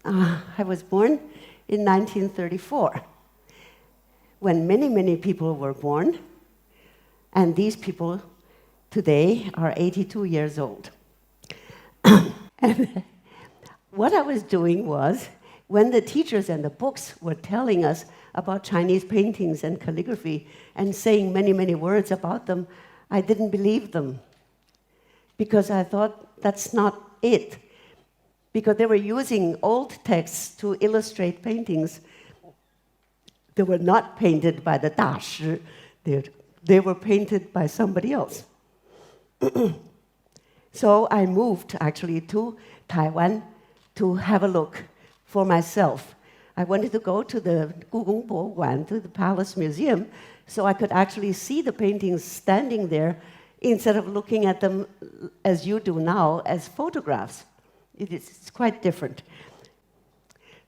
I was born in 1934, when many, many people were born, and these people today are 82 years old. And what I was doing was, when the teachers and the books were telling us about Chinese paintings and calligraphy and saying many, many words about them, I didn't believe them, because I thought that's not it. Because they were using old texts to illustrate paintings that were not painted by the Dashi. They were painted by somebody else. So I moved, actually, to Taiwan to have a look for myself. I wanted to go to the Gugong Boguan, to the Palace Museum, so I could actually see the paintings standing there instead of looking at them as you do now, as photographs. It's quite different.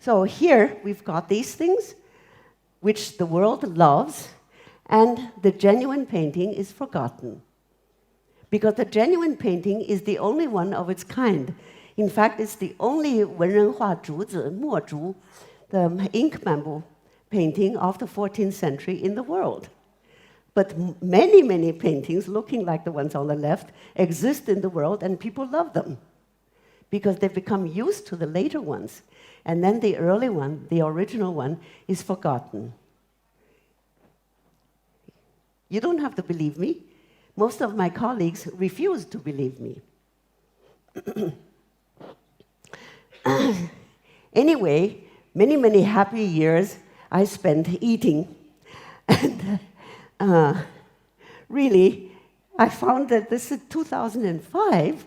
So here we've got these things, which the world loves, and the genuine painting is forgotten. Because the genuine painting is the only one of its kind. In fact, it's the only 文人画竹子, 墨竹, the ink bamboo painting of the 14th century in the world. But many, many paintings, looking like the ones on the left, exist in the world, and people love them, because they've become used to the later ones. And then the early one, the original one, is forgotten. You don't have to believe me. Most of my colleagues refuse to believe me. Anyway, many, many happy years I spent eating. And really, I found that this is 2005,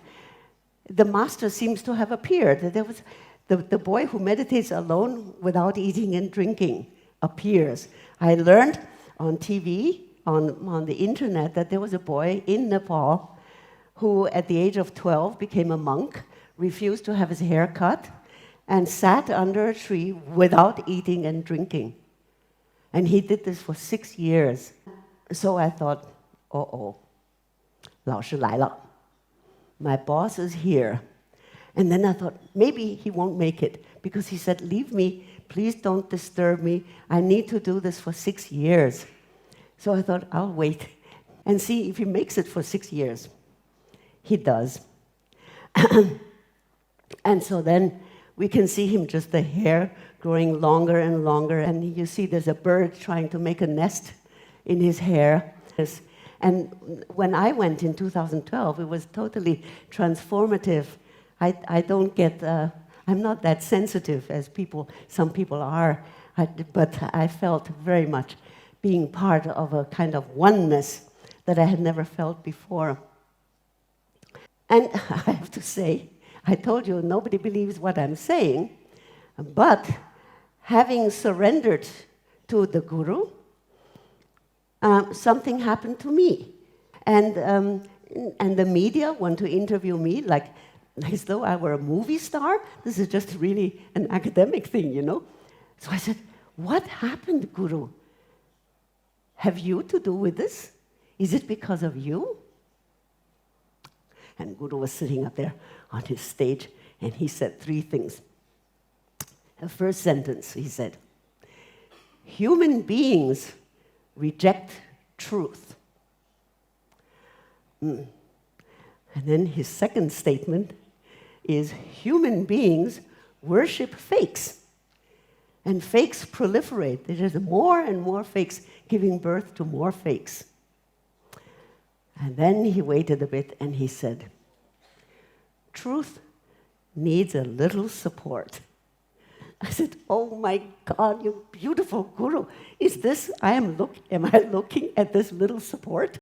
the master seems to have appeared. There was the boy who meditates alone without eating and drinking appears. I learned on TV, on the internet, that there was a boy in Nepal who, at the age of 12, became a monk, refused to have his hair cut, and sat under a tree without eating and drinking. And he did this for 6 years. So I thought, uh-oh, 老师来了. My boss is here. And then I thought, maybe he won't make it, because he said, leave me, please don't disturb me. I need to do this for 6 years. So I thought, I'll wait and see if he makes it for 6 years. He does. And so then we can see him, just the hair growing longer and longer, and you see there's a bird trying to make a nest in his hair. And when I went in 2012, it was totally transformative. I don't get, I'm not that sensitive as some people are, but I felt very much being part of a kind of oneness that I had never felt before. And I have to say, I told you nobody believes what I'm saying, but having surrendered to the Guru, something happened to me. And the media want to interview me like as though I were a movie star. This is just really an academic thing, you know? So I said, what happened, Guru? Have you to do with this? Is it because of you? And Guru was sitting up there on his stage, and he said 3 things. The first sentence, he said, human beings reject truth. And then his second statement is, human beings worship fakes. And fakes proliferate. There's more and more fakes giving birth to more fakes. And then he waited a bit and he said, truth needs a little support. I said, oh my God, you beautiful Guru. Am I looking at this little support?